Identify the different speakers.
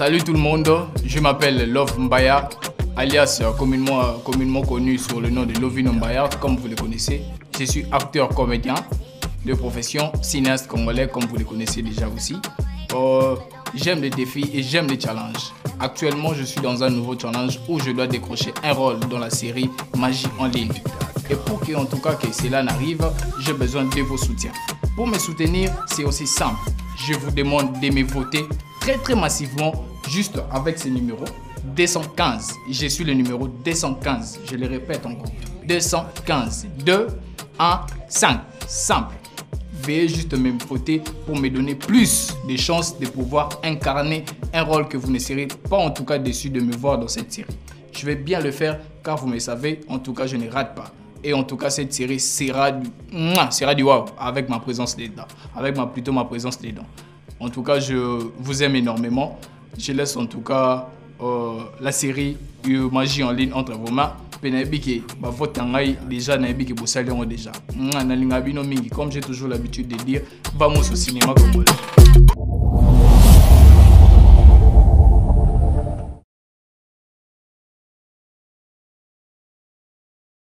Speaker 1: Salut tout le monde, je m'appelle Love Mbaya, alias communément connu sous le nom de Lovino Mbaya, comme vous le connaissez. Je suis acteur comédien de profession, cinéaste congolais, comme vous le connaissez déjà aussi. J'aime les défis et j'aime les challenges. Actuellement, je suis dans un nouveau challenge où je dois décrocher un rôle dans la série Magie en ligne. Et pour que, en tout cas, que cela n'arrive, j'ai besoin de vos soutiens. Pour me soutenir, c'est aussi simple. Je vous demande de me voter très massivement, juste avec ce numéro 215. Je suis le numéro 215. Je le répète encore. 215. 2, 1, 5. Simple. Veuillez juste me voter pour me donner plus de chances de pouvoir incarner un rôle que vous ne serez pas en tout cas déçu de me voir dans cette série. Je vais bien le faire car vous me savez, en tout cas je ne rate pas. Et en tout cas cette série sera du wow avec ma présence dedans. Avec ma présence dedans. En tout cas je vous aime énormément. Je laisse en tout cas la série Magie en ligne entre vos mains. Déjà comme j'ai toujours l'habitude de dire, vamos au cinéma congolais.